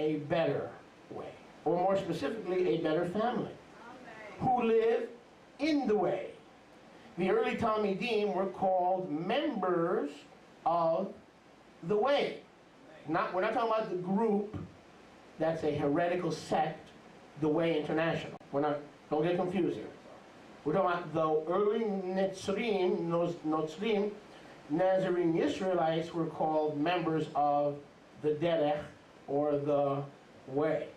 a better way, or more specifically, a better family, who live in the way. The early Talmidim were called members of the way. We're not talking about the group that's a heretical sect, the Way International. Don't get confused here. We're talking about the early Nazarene Yisraelites were called members of the Derech, or the way.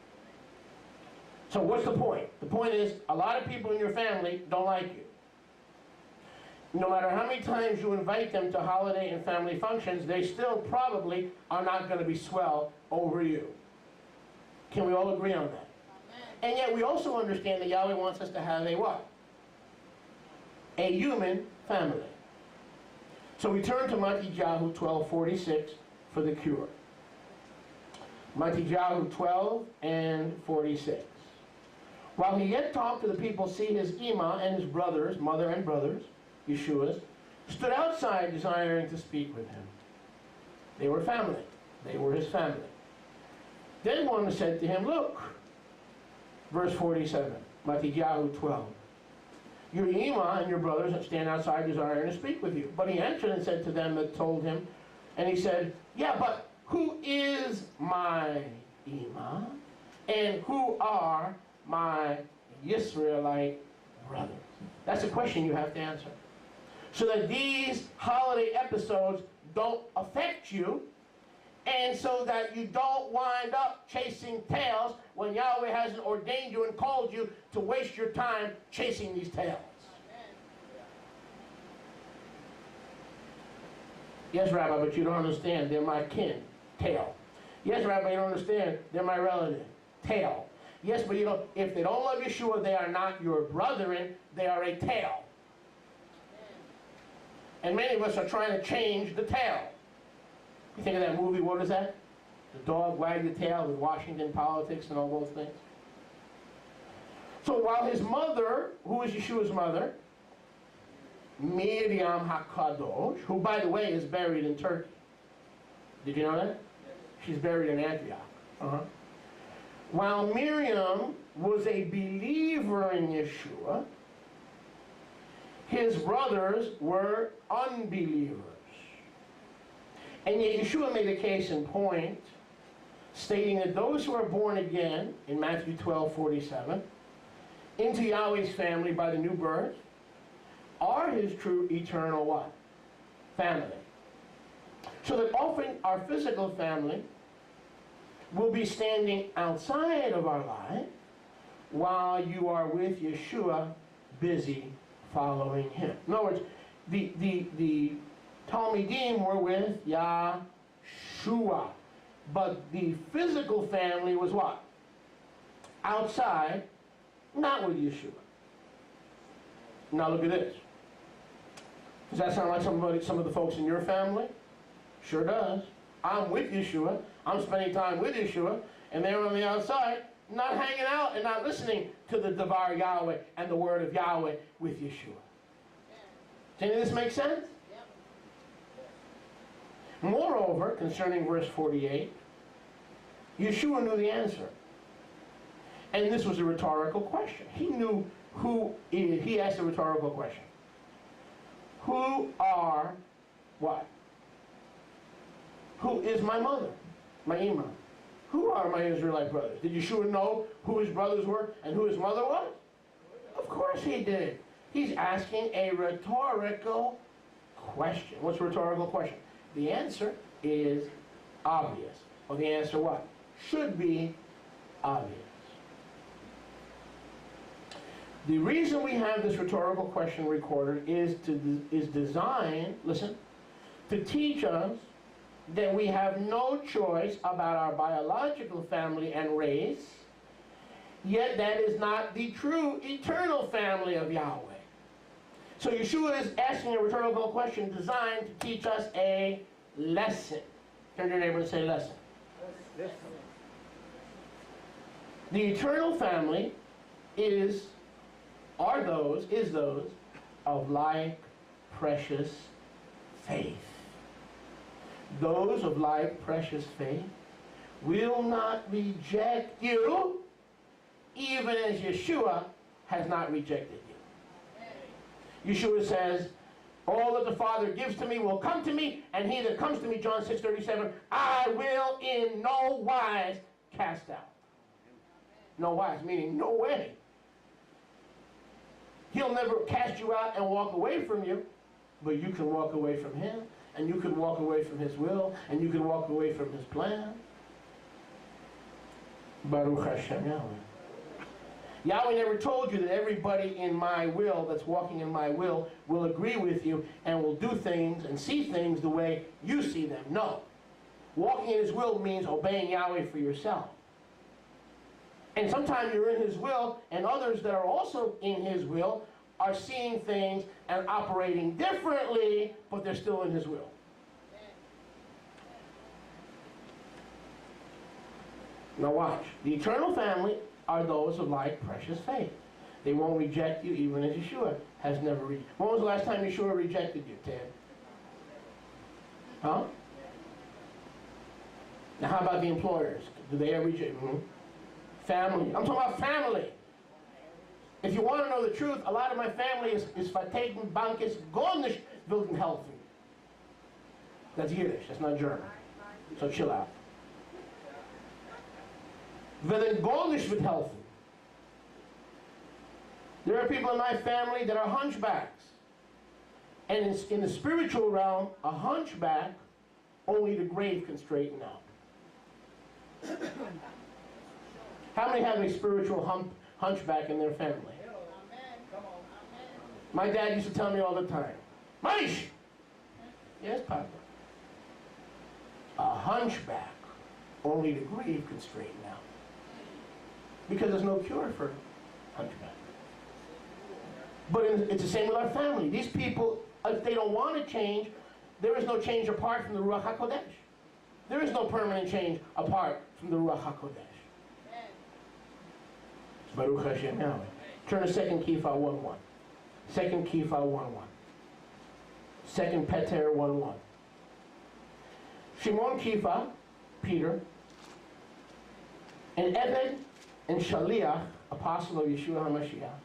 So what's the point? The point is, a lot of people in your family don't like you. No matter how many times you invite them to holiday and family functions, they still probably are not going to be swell over you. Can we all agree on that? Amen. And yet we also understand that Yahweh wants us to have a what? A human family. So we turn to YHWH 12:46 for the cure. YHWH 12:46. While he yet talked to the people, see his Ima and his brothers, mother and brothers, Yeshua's, stood outside desiring to speak with him. They were family. They were his family. Then one said to him, look, verse 47, YHWH 12. Your Ima and your brothers stand outside desiring to speak with you. But he answered and said to them that told him, and he said, yeah, but who is my Ima? And who are my Yisraelite brothers? That's a question you have to answer. So that these holiday episodes don't affect you, and so that you don't wind up chasing tails when Yahweh hasn't ordained you and called you to waste your time chasing these tails. Amen. Yes, Rabbi, but you don't understand. They're my kin. Tail. Yes, Rabbi, you don't understand. They're my relative. Tail. Yes, but you know, if they don't love Yeshua, they are not your brethren. They are a tail. And many of us are trying to change the tail. You think of that movie, what is that? The dog wagged the tail with Washington politics and all those things. So while his mother, who is Yeshua's mother, Miriam HaKadosh, who by the way is buried in Turkey. Did you know that? She's buried in Antioch. While Miriam was a believer in Yeshua, his brothers were unbelievers. And yet Yeshua made a case in point, stating that those who are born again, in Matthew 12:47, into Yahweh's family by the new birth, are his true eternal what? Family. So that often our physical family will be standing outside of our life while you are with Yeshua, busy following him. In other words, the Talmidim were with Yeshua, but the physical family was what? Outside, not with Yeshua. Now look at this. Does that sound like some of the folks in your family? Sure does. I'm with Yeshua. I'm spending time with Yeshua, and they're on the outside, not hanging out and not listening to the Devar Yahweh and the word of Yahweh with Yeshua. Does any of this make sense? Yep. Moreover, concerning verse 48, Yeshua knew the answer. And this was a rhetorical question. He knew who is, he asked a rhetorical question. Who are what? Who is my mother? My Ima. Who are my Israelite brothers? Did Yeshua know who his brothers were and who his mother was? Of course he did. He's asking a rhetorical question. What's a rhetorical question? The answer is obvious. Or the answer what? Should be obvious. The reason we have this rhetorical question recorded is designed, listen, to teach us that we have no choice about our biological family and race, yet that is not the true eternal family of Yahweh. So Yeshua is asking a rhetorical question designed to teach us a lesson. Turn to your neighbor and say lesson. The eternal family is those of like precious faith. Those of like precious faith will not reject you, even as Yeshua has not rejected you. Yeshua says, all that the Father gives to me will come to me, and he that comes to me, John 6:37, I will in no wise cast out. No wise, meaning no way. He'll never cast you out and walk away from you, but you can walk away from him, and you can walk away from his will, and you can walk away from his plan. Baruch Hashem Yahweh. Yahweh never told you that everybody in my will, that's walking in my will agree with you and will do things and see things the way you see them. No. Walking in his will means obeying Yahweh for yourself. And sometimes you're in his will, and others that are also in his will are seeing things and operating differently, but they're still in his will. Now watch. The eternal family are those of like precious faith. They won't reject you even as Yeshua has never rejected. When was the last time Yeshua rejected you, Ted? Huh? Now how about the employers? Do they ever reject? Family. I'm talking about family. If you want to know the truth, a lot of my family is vertreten, bankes, gar nicht wilden helfen. That's Yiddish, that's not German. So chill out. Willen gar nicht wird helfen. There are people in my family that are hunchbacks. And in the spiritual realm, a hunchback, only the grave can straighten out. How many have a spiritual hunchback in their family? My dad used to tell me all the time, Maish! Yes, Papa. A hunchback, only the grave can straighten out. Because there's no cure for hunchback. But it's the same with our family. These people, if they don't want to change, there is no change apart from the Ruach HaKodesh. There is no permanent change apart from the Ruach HaKodesh. Baruch Hashem Yahweh. Turn to 2 Kepha 1:1. 2 Kepha 1:1. 2 Peter 1:1. Shimon Kepha, Peter, an Eved and Shaliach, apostle of Yeshua HaMashiach,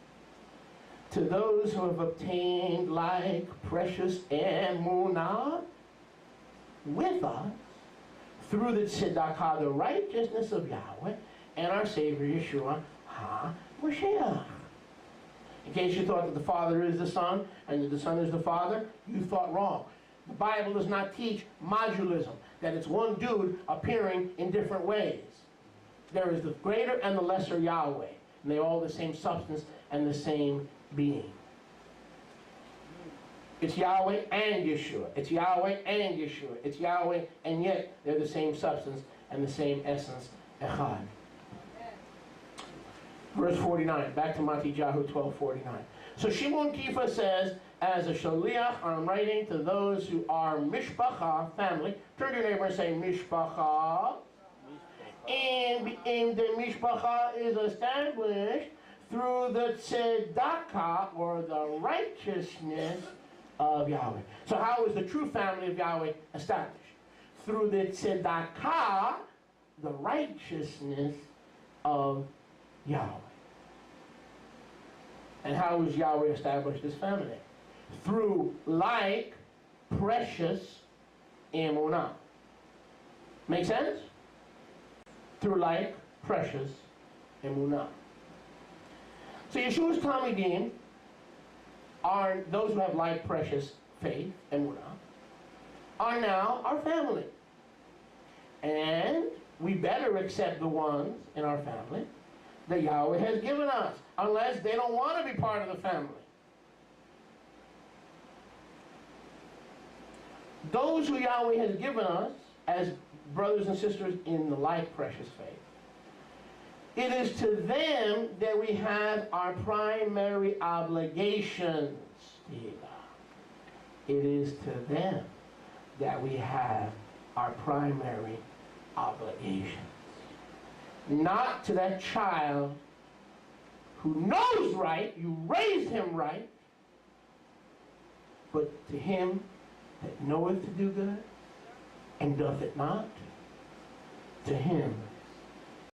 to those who have obtained like precious emunah with us through the tzedakah, the righteousness of Yahweh, and our Savior Yeshua HaMashiach. In case you thought that the Father is the Son and that the Son is the Father, you thought wrong. The Bible does not teach modulism, that it's one dude appearing in different ways. There is the greater and the lesser Yahweh, and they're all the same substance and the same being. It's Yahweh and Yeshua. It's Yahweh and Yeshua. It's Yahweh, and yet they're the same substance and the same essence. Echad. Verse 49, back to Matthew 12:49. So Shimon Kepha says, as a shaliach, I'm writing to those who are mishpacha, family. Turn to your neighbor and say, mishpacha. And the mishpacha is established through the tzedakah, or the righteousness of Yahweh. So how is the true family of Yahweh established? Through the tzedakah, the righteousness of Yahweh. And how is Yahweh established this family? Through like precious emunah. Make sense? Through like precious emunah. So Yeshua's Talmidim are those who have like precious faith, emunah, are now our family. And we better accept the ones in our family that Yahweh has given us, unless they don't want to be part of the family. Those who Yahweh has given us as brothers and sisters in the like precious faith, it is to them that we have our primary obligations. It is to them that we have our primary obligations. Not to that child who knows right, you raised him right, but to him that knoweth to do good and doth it not. to him